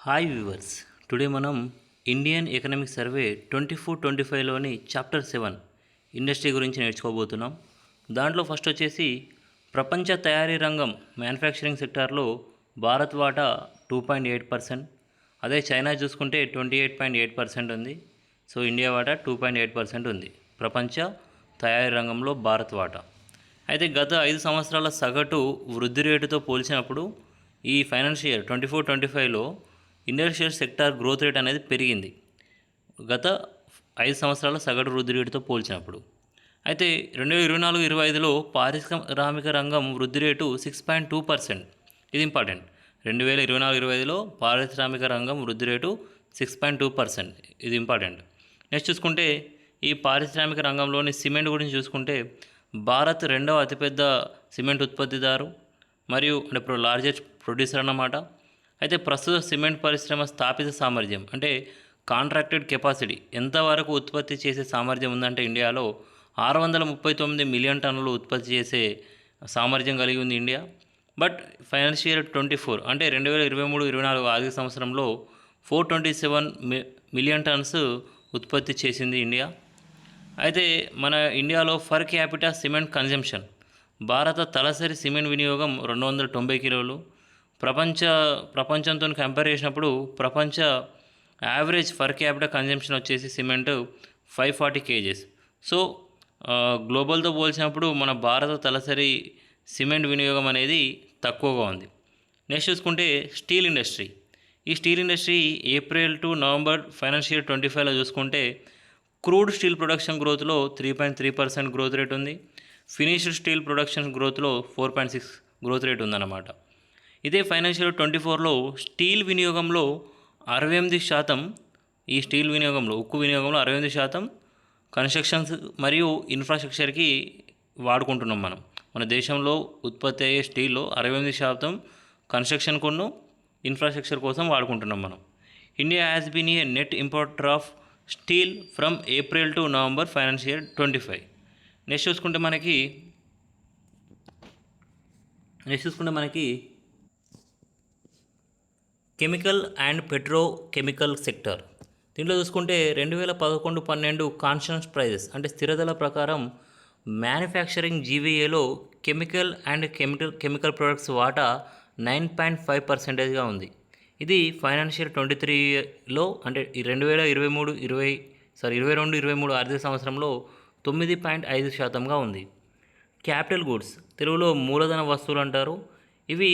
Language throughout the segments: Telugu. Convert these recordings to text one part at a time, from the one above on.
హాయ్ వ్యూవర్స్, టుడే మనం ఇండియన్ ఎకనామిక్ సర్వే 24-25లోని చాప్టర్ 7 ఇండస్ట్రీ గురించి నేర్చుకోబోతున్నాం. దాంట్లో ఫస్ట్ వచ్చేసి ప్రపంచ తయారీ రంగం మ్యానుఫ్యాక్చరింగ్ సెక్టార్లో భారత్ వాటా 2.8%. అదే చైనా చూసుకుంటే 28.8% ఉంది. సో ఇండియా వాటా 2.8% ఉంది ప్రపంచ తయారీ రంగంలో భారత్ వాటా. అయితే గత 5 సంవత్సరాల సగటు వృద్ధి రేటుతో పోల్చినప్పుడు ఈ ఫైనాన్షియల్ ఇయర్ 24-25లో ఇండస్ట్రియల్ సెక్టార్ గ్రోత్ రేట్ అనేది పెరిగింది గత 5 సంవత్సరాల సగటు వృద్ధి రేటుతో పోల్చినప్పుడు. అయితే 2024-25లో పారిశ్రామిక రంగం వృద్ధి రేటు 6.2%. ఇది ఇంపార్టెంట్. 2024-25లో పారిశ్రామిక రంగం వృద్ధి రేటు 6.2%. ఇది ఇంపార్టెంట్. నెక్స్ట్ చూసుకుంటే ఈ పారిశ్రామిక రంగంలోని సిమెంట్ గురించి చూసుకుంటే భారత్ రెండవ అతిపెద్ద సిమెంట్ ఉత్పత్తిదారు మరియు ఇప్పుడు లార్జెస్ట్ ప్రొడ్యూసర్ అన్నమాట. అయితే ప్రస్తుత సిమెంట్ పరిశ్రమ స్థాపిత సామర్థ్యం అంటే కాంట్రాక్టెడ్ కెపాసిటీ ఎంతవరకు ఉత్పత్తి చేసే సామర్థ్యం ఉందంటే ఇండియాలో 639 మిలియన్ టన్నులు ఉత్పత్తి చేసే సామర్థ్యం కలిగి ఉంది ఇండియా. బట్ ఫైనాన్షియల్ 24 అంటే 2023-24 ఆర్థిక సంవత్సరంలో 427 మిలియన్ టన్స్ ఉత్పత్తి చేసింది ఇండియా. అయితే మన ఇండియాలో ఫర్ క్యాపిటా సిమెంట్ కన్జంప్షన్ భారత తలసరి సిమెంట్ వినియోగం 290 కిలోలు. ప్రపంచంతో కంపేర్ చేసినప్పుడు ప్రపంచ యావరేజ్ ఫర్ క్యాపిటల్ కన్జంప్షన్ వచ్చేసి సిమెంట్ 540 kgs. సో గ్లోబల్తో పోల్చినప్పుడు మన భారత తలసరి సిమెంట్ వినియోగం అనేది తక్కువగా ఉంది. నెక్స్ట్ చూసుకుంటే స్టీల్ ఇండస్ట్రీ. ఈ steel industry April to November financial 25లో చూసుకుంటే క్రూడ్ స్టీల్ ప్రొడక్షన్ గ్రోత్లో 3.3% గ్రోత్ రేట్ ఉంది. ఫినిష్డ్ స్టీల్ ప్రొడక్షన్ గ్రోత్లో 4.6 గ్రోత్ రేట్ ఉందన్నమాట. ఇదే ఫైనాన్షియల్ 24లో స్టీల్ వినియోగంలో 68%, ఈ స్టీల్ వినియోగంలో ఉక్కు వినియోగంలో 68% కన్స్ట్రక్షన్స్ మరియు ఇన్ఫ్రాస్ట్రక్చర్కి వాడుకుంటున్నాం మనం. మన దేశంలో ఉత్పత్తి అయ్యే స్టీల్లో 68% కన్స్ట్రక్షన్ కొను ఇన్ఫ్రాస్ట్రక్చర్ కోసం వాడుకుంటున్నాం మనం. India has been a net importer of steel from April to November financial 25. Next చూసుకుంటే మనకి కెమికల్ అండ్ పెట్రోకెమికల్ సెక్టర్. దీంట్లో చూసుకుంటే 2011-12 కాన్స్టెంట్ ప్రైజెస్ అంటే స్థిరధరల ప్రకారం మ్యానుఫ్యాక్చరింగ్ జీవీఏలో కెమికల్ అండ్ కెమికల్ ప్రొడక్ట్స్ వాటా 9.5%గా ఉంది. ఇది ఫైనాన్షియల్ 23లో అంటే 2022-23 ఆర్థిక సంవత్సరంలో 9.5%గా ఉంది. క్యాపిటల్ గూడ్స్ తెలుగులో మూలధన వస్తువులు అంటారు. ఇవి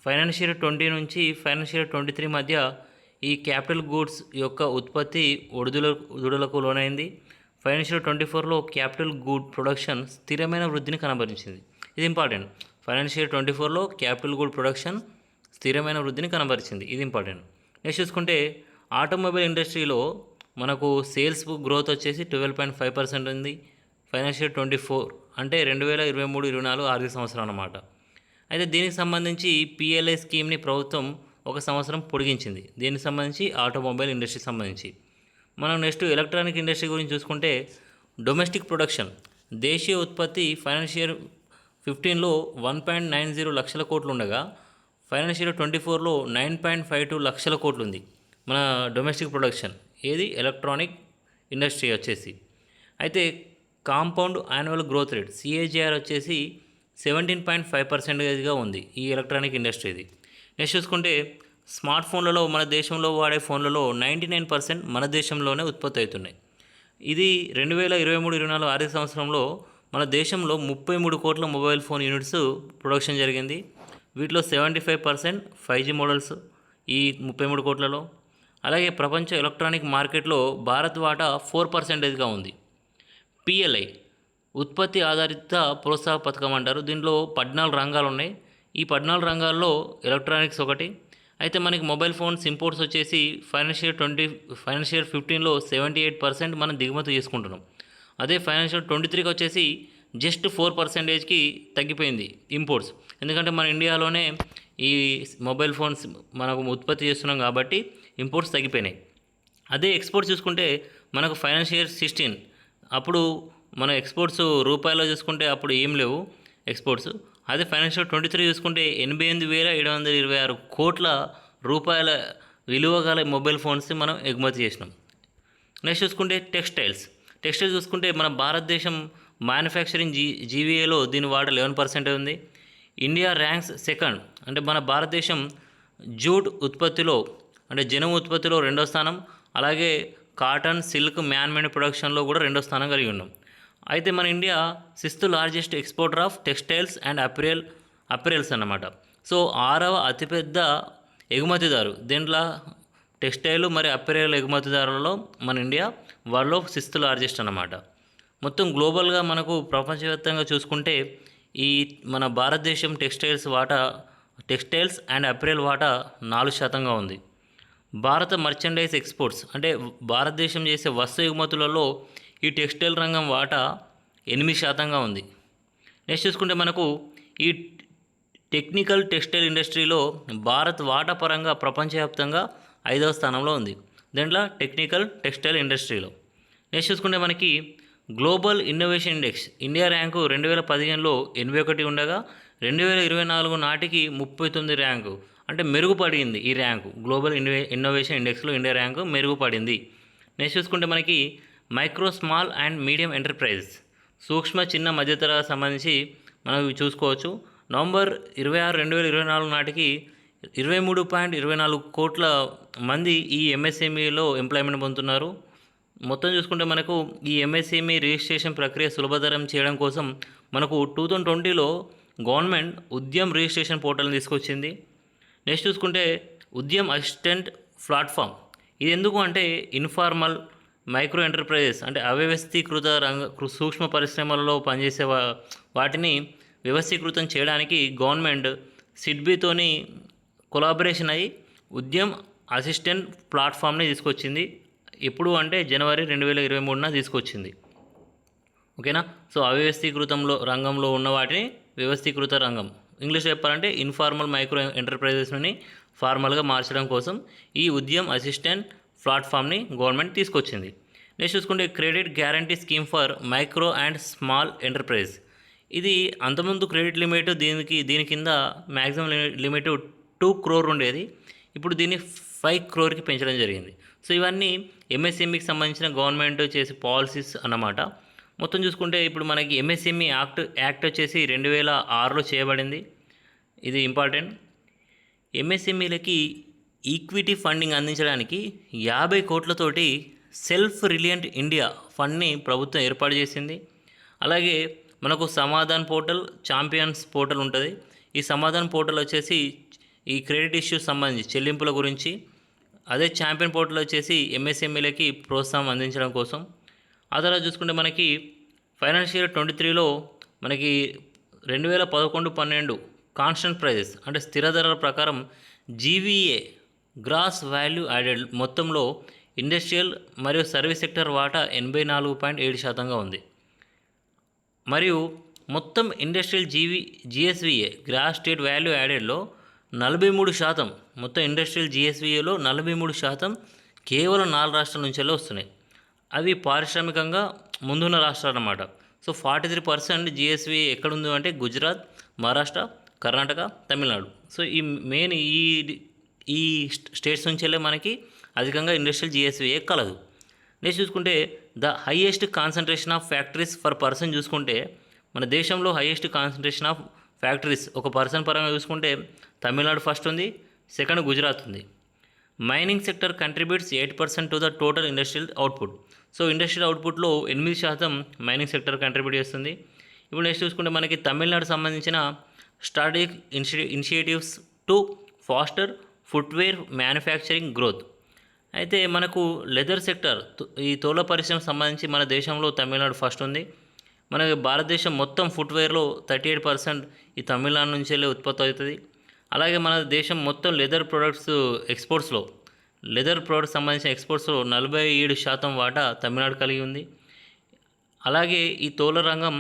ఫైనాన్షియల్ 20 నుంచి ఫైనాన్షియల్ 23 మధ్య ఈ క్యాపిటల్ గూడ్స్ యొక్క ఉత్పత్తి ఒడిదుడుకులకు లోనైంది. ఫైనాన్షియల్ 24లో క్యాపిటల్ గూడ్ ప్రొడక్షన్ స్థిరమైన వృద్ధిని కనబరిచింది. ఇది ఇంపార్టెంట్. ఫైనాన్షియల్ 24లో క్యాపిటల్ గూడ్ ప్రొడక్షన్ స్థిరమైన వృద్ధిని కనబరిచింది. ఇది ఇంపార్టెంట్. నెక్స్ట్ చూసుకుంటే ఆటోమొబైల్ ఇండస్ట్రీలో మనకు సేల్స్ గ్రోత్ వచ్చేసి 12.5% ఉంది ఫైనాన్షియల్ 24 అంటే 2023-24 ఆర్థిక సంవత్సరం అన్నమాట. అయితే దీనికి సంబంధించి పిఎల్ఐ స్కీమ్ని ప్రభుత్వం 1 సంవత్సరం పొడిగించింది. దీనికి సంబంధించి ఆటోమొబైల్ ఇండస్ట్రీకి సంబంధించి. మనం నెక్స్ట్ ఎలక్ట్రానిక్ ఇండస్ట్రీ గురించి చూసుకుంటే డొమెస్టిక్ ప్రొడక్షన్ దేశీయ ఉత్పత్తి ఫైనాన్షియల్ 15లో 1.90 లక్షల కోట్లు ఉండగా ఫైనాన్షియల్ 24లో 9.52 లక్షల కోట్లు ఉంది మన డొమెస్టిక్ ప్రొడక్షన్. ఏది ఎలక్ట్రానిక్ ఇండస్ట్రీ వచ్చేసి. అయితే compound annual growth rate CAGR వచ్చేసి 17.5%గా ఉంది ఈ ఎలక్ట్రానిక్ ఇండస్ట్రీది. నెక్స్ట్ చూసుకుంటే స్మార్ట్ ఫోన్లలో మన దేశంలో వాడే ఫోన్లలో 99% మన దేశంలోనే ఉత్పత్తి అవుతున్నాయి. ఇది 2023-24 ఆర్థిక సంవత్సరంలో మన దేశంలో 33 కోట్ల మొబైల్ ఫోన్ యూనిట్స్ ప్రొడక్షన్ జరిగింది. వీటిలో 75% 5G మోడల్స్ ఈ 33 కోట్లలో. అలాగే ప్రపంచ ఎలక్ట్రానిక్ మార్కెట్లో భారత్ వాటా 4%గా ఉంది. పిఎల్ఐ ఉత్పత్తి ఆధారిత ప్రోత్సాహ పథకం అంటారు. దీంట్లో 14 రంగాలు ఉన్నాయి. ఈ 14 రంగాల్లో ఎలక్ట్రానిక్స్ ఒకటి. అయితే మనకి మొబైల్ ఫోన్స్ ఇంపోర్ట్స్ వచ్చేసి ఫైనాన్షియల్ 15లో 78% మనం దిగుమతి చేసుకుంటున్నాం. అదే ఫైనాన్షియల్ 23కి వచ్చేసి జస్ట్ 4%కి తగ్గిపోయింది ఇంపోర్ట్స్. ఎందుకంటే మన ఇండియాలోనే ఈ మొబైల్ ఫోన్స్ మనకు ఉత్పత్తి చేస్తున్నాం కాబట్టి ఇంపోర్ట్స్ తగ్గిపోయినాయి. అదే ఎక్స్పోర్ట్స్ చూసుకుంటే మనకు ఫైనాన్షియల్ 16 అప్పుడు మన ఎక్స్పోర్ట్స్ రూపాయల్లో చూసుకుంటే అప్పుడు ఏం లేవు ఎక్స్పోర్ట్స్. అదే ఫైనాన్షియల్ 23 చూసుకుంటే 88,726 కోట్ల రూపాయల విలువ గల మొబైల్ ఫోన్స్ని మనం ఎగుమతి చేసినాం. నెక్స్ట్ చూసుకుంటే టెక్స్టైల్ చూసుకుంటే మన భారతదేశం మ్యానుఫ్యాక్చరింగ్ జీవీఏలో దీని వాట 11% ఉంది. ఇండియా ర్యాంక్స్ సెకండ్, అంటే మన భారతదేశం జూట్ ఉత్పత్తిలో అంటే జనుము ఉత్పత్తిలో 2వ స్థానం, అలాగే కాటన్, సిల్క్, మ్యాన్మేడ్ ప్రొడక్షన్లో కూడా 2వ స్థానం కలిగి ఉన్నాం. అయితే మన India 6th largest exporter of textiles and apparels అన్నమాట. సో 6వ అతిపెద్ద ఎగుమతిదారు దీంట్లో టెక్స్టైల్ మరియు అప్రెల్ ఎగుమతిదారులలో మన ఇండియా వాళ్ళలో 6th లార్జెస్ట్ అన్నమాట. మొత్తం గ్లోబల్గా మనకు ప్రపంచవ్యాప్తంగా చూసుకుంటే ఈ మన భారతదేశం టెక్స్టైల్స్ అండ్ అప్రెల్ వాటా 4% ఉంది. భారత మర్చెండైజ్ ఎక్స్పోర్ట్స్ అంటే భారతదేశం చేసే వస్తు ఎగుమతులలో ఈ టెక్స్టైల్ రంగం వాటా 8% ఉంది. నెక్స్ట్ చూసుకుంటే మనకు ఈ టెక్నికల్ టెక్స్టైల్ ఇండస్ట్రీలో భారత్ వాటా పరంగా ప్రపంచవ్యాప్తంగా 5వ స్థానంలో ఉంది దీంట్లో టెక్నికల్ టెక్స్టైల్ ఇండస్ట్రీలో. నెక్స్ట్ చూసుకుంటే మనకి global innovation index India rank 2015లో 81 ఉండగా 2024 నాటికి 39 ర్యాంకు, అంటే మెరుగుపడింది ఈ ర్యాంకు. గ్లోబల్ ఇన్నోవేషన్ ఇండెక్స్లో ఇండియా ర్యాంకు మెరుగుపడింది. నెక్స్ట్ చూసుకుంటే మనకి micro, small and medium enterprises సూక్ష్మ, చిన్న, మధ్యతరగతి సంబంధించి మనం చూసుకోవచ్చు. నవంబర్ 26, 2024 నాటికి 23.24 కోట్ల మంది ఈ ఎంఎస్ఎంఈలో ఎంప్లాయ్మెంట్ పొందుతున్నారు. మొత్తం చూసుకుంటే మనకు ఈ ఎంఎస్ఎంఈ రిజిస్ట్రేషన్ ప్రక్రియ సులభతరం చేయడం కోసం మనకు 2020లో గవర్నమెంట్ ఉద్యమ్ రిజిస్ట్రేషన్ పోర్టల్ని తీసుకొచ్చింది. నెక్స్ట్ చూసుకుంటే ఉద్యమ్ అసిస్టెంట్ ప్లాట్ఫామ్, ఇది ఎందుకు అంటే ఇన్ఫార్మల్ మైక్రో ఎంటర్ప్రైజెస్ అంటే అవ్యవస్థీకృత సూక్ష్మ పరిశ్రమలలో పనిచేసే వాటిని వ్యవస్థీకృతం చేయడానికి గవర్నమెంట్ సిడ్బీతోని కొలాబరేషన్ అయ్యి ఉద్యమ్ అసిస్టెంట్ ప్లాట్ఫామ్ని తీసుకొచ్చింది. ఎప్పుడు అంటే జనవరి 2023న తీసుకొచ్చింది. ఓకేనా. సో అవ్యవస్థీకృతంలో రంగంలో ఉన్న వాటిని వ్యవస్థీకృత రంగం, ఇంగ్లీష్ చెప్పాలంటే ఇన్ఫార్మల్ మైక్రో ఎంటర్ప్రైజెస్ని ఫార్మల్గా మార్చడం కోసం ఈ ఉద్యమ్ అసిస్టెంట్ ప్లాట్ఫామ్ని గవర్నమెంట్ తీసుకొచ్చింది. నెక్స్ట్ చూసుకుంటే credit guarantee scheme for micro and small enterprise, ఇది అంతకుముందు క్రెడిట్ లిమిట్ దీని కింద మ్యాక్సిమం లిమిట్ 2 crore ఉండేది, ఇప్పుడు దీన్ని 5 crore పెంచడం జరిగింది. సో ఇవన్నీ ఎంఎస్ఎంఈకి సంబంధించిన గవర్నమెంట్ చేసే పాలసీస్ అన్నమాట. మొత్తం చూసుకుంటే ఇప్పుడు మనకి ఎంఎస్ఎంఈ యాక్ట్ వచ్చేసి 2006లో చేయబడింది. ఇది ఇంపార్టెంట్. ఎంఎస్ఎంఈలకి ఈక్విటీ ఫండింగ్ అందించడానికి 50 కోట్లతోటి సెల్ఫ్ రిలయంట్ ఇండియా ఫండ్ని ప్రభుత్వం ఏర్పాటు చేసింది. అలాగే మనకు సమాధాన్ పోర్టల్, ఛాంపియన్స్ పోర్టల్ ఉంటుంది. ఈ సమాధాన్ పోర్టల్ వచ్చేసి ఈ క్రెడిట్ ఇష్యూస్ సంబంధించి చెల్లింపుల గురించి, అదే ఛాంపియన్ పోర్టల్ వచ్చేసి ఎంఎస్ఎంఈలకి ప్రోత్సాహం అందించడం కోసం. ఆ తర్వాత చూసుకుంటే మనకి ఫైనాన్షియల్ 23లో మనకి 2011-12 కాన్స్టెంట్ ప్రైజెస్ అంటే స్థిర ధరల ప్రకారం జీవీఏ గ్రాస్ వాల్యూ యాడెడ్ మొత్తంలో ఇండస్ట్రియల్ మరియు సర్వీస్ సెక్టర్ వాటా 84.7% ఉంది. మరియు మొత్తం industrial GSVA gross state value యాడెడ్లో 43%, మొత్తం ఇండస్ట్రియల్ జిఎస్విఏలో 43% కేవలం 4 రాష్ట్రాల నుంచే వస్తున్నాయి. అవి పారిశ్రామికంగా ముందున్న రాష్ట్రాలు అన్నమాట. సో 43% జిఎస్విఏ ఎక్కడుంది అంటే గుజరాత్, మహారాష్ట్ర, కర్ణాటక, తమిళనాడు. సో ఈ మెయిన్ ఈ స్టేట్స్ నుంచెల్లే మనకి అధికంగా ఇండస్ట్రియల్ జిఎస్విఏ కలదు. నెక్స్ట్ చూసుకుంటే the highest concentration of factories for person చూసుకుంటే మన దేశంలో హైయెస్ట్ కాన్సన్ట్రేషన్ ఆఫ్ ఫ్యాక్టరీస్ ఒక పర్సన్ పరంగా చూసుకుంటే తమిళనాడు ఫస్ట్ ఉంది, సెకండ్ గుజరాత్ ఉంది. Mining sector contributes 8% to the total industrial output. So industrial అవుట్పుట్లో 8% మైనింగ్ సెక్టర్ కంట్రిబ్యూట్ చేస్తుంది. ఇప్పుడు నెక్స్ట్ చూసుకుంటే మనకి తమిళనాడు సంబంధించిన strategic initiatives to faster footwear manufacturing growth. అయితే మనకు లెదర్ సెక్టర్ ఈ తోల పరిశ్రమకు సంబంధించి మన దేశంలో తమిళనాడు ఫస్ట్ ఉంది. మనకి భారతదేశం మొత్తం ఫుట్వేర్లో 38% ఈ తమిళనాడు నుంచి వెళ్ళి ఉత్పత్తి అవుతుంది. అలాగే మన దేశం మొత్తం లెదర్ ప్రొడక్ట్స్ ఎక్స్పోర్ట్స్లో సంబంధించిన ఎక్స్పోర్ట్స్లో 47% వాటా తమిళనాడు కలిగి ఉంది. అలాగే ఈ తోల రంగం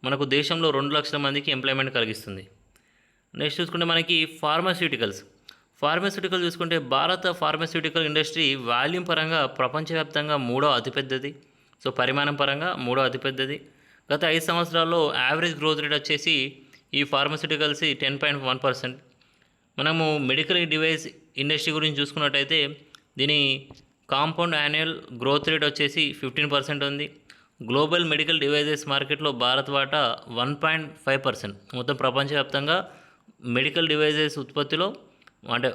మనకు దేశంలో 2 లక్షల మందికి ఎంప్లాయ్మెంట్ కలిగిస్తుంది. నెక్స్ట్ చూసుకుంటే మనకి ఫార్మాస్యూటికల్స్ చూసుకుంటే భారత ఫార్మాస్యూటికల్ ఇండస్ట్రీ వాల్యూమ్ పరంగా ప్రపంచవ్యాప్తంగా 3వ అతిపెద్దది. సో పరిమాణం పరంగా 3వ అతిపెద్దది. గత 5 సంవత్సరాల్లో యావరేజ్ గ్రోత్ రేట్ వచ్చేసి ఈ ఫార్మాస్యూటికల్స్ 10.1%. మనము మెడికల్ డివైస్ ఇండస్ట్రీ గురించి చూసుకున్నట్టయితే దీని కాంపౌండ్ యాన్యువల్ గ్రోత్ రేట్ వచ్చేసి 15% ఉంది. గ్లోబల్ మెడికల్ డివైజెస్ మార్కెట్లో భారత్ వాటా 1.5%. మొత్తం ప్రపంచవ్యాప్తంగా మెడికల్ డివైజెస్ ఉత్పత్తిలో అంటే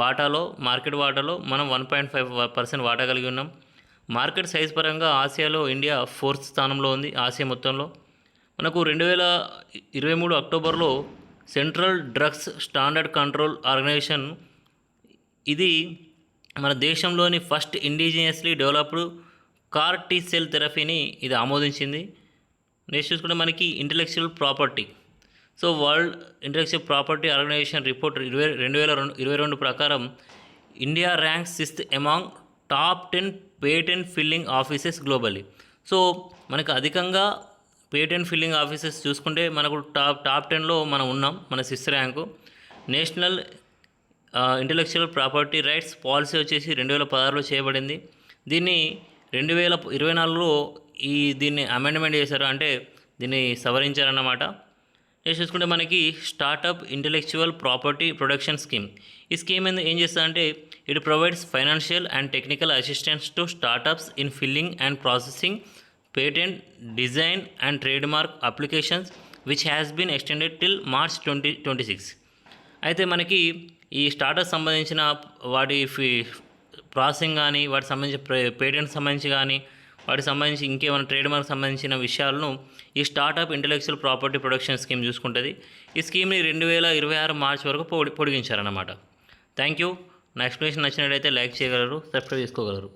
వాటాలో మార్కెట్ వాటాలో మనం 1.5% వాటా కలిగి ఉన్నాం. మార్కెట్ సైజ్ పరంగా ఆసియాలో ఇండియా 4th స్థానంలో ఉంది. ఆసియా మొత్తంలో మనకు 2023 అక్టోబర్లో central drugs standard control organisation ఇది మన దేశంలోని first indigenously developed CAR T cell థెరపీని ఇది ఆమోదించింది. నెక్స్ట్ చూసుకుంటే మనకి intellectual property. So world intellectual property organisation report 2022 ప్రకారం India ranks 6th among top 10 patent filling offices globally. So మనకు అధికంగా పేటెంట్ ఫిల్లింగ్ ఆఫీసెస్ చూసుకుంటే మనకు టాప్ 10లో మనం ఉన్నాం. మన 6th rank. National intellectual property rights policy వచ్చేసి 2016లో చేయబడింది. దీన్ని 2024లో దీన్ని అమెండ్మెంట్ చేశారు, అంటే దీన్ని సవరించారన్నమాట. నెక్స్ట్ చూసుకుంటే మనకి startup intellectual property production scheme. ఈ స్కీమ్ ఏం చేస్తుందంటే it provides financial and technical assistance to startups in filling and processing patent design and trademark applications which has been extended till March 2026. అయితే మనకి ఈ స్టార్టప్ సంబంధించిన వాటి ప్రాసెసింగ్ కానీ వాటికి సంబంధించిన పేటెంట్ సంబంధించి కానీ వాటికి సంబంధించి ఇంకేమైనా ట్రేడ్మార్క్ సంబంధించిన విషయాలను ఈ startup intellectual property production scheme చూసుకుంటుంది. ఈ స్కీమ్ని 2026 మార్చ్ వరకు పొడిగించారన్నమాట. Thank you. నా ఎక్స్ప్లెనేషన్ నచ్చినట్లయితే లైక్ చేయగలరు, సబ్స్క్రైబ్ చేసుకోగలరు.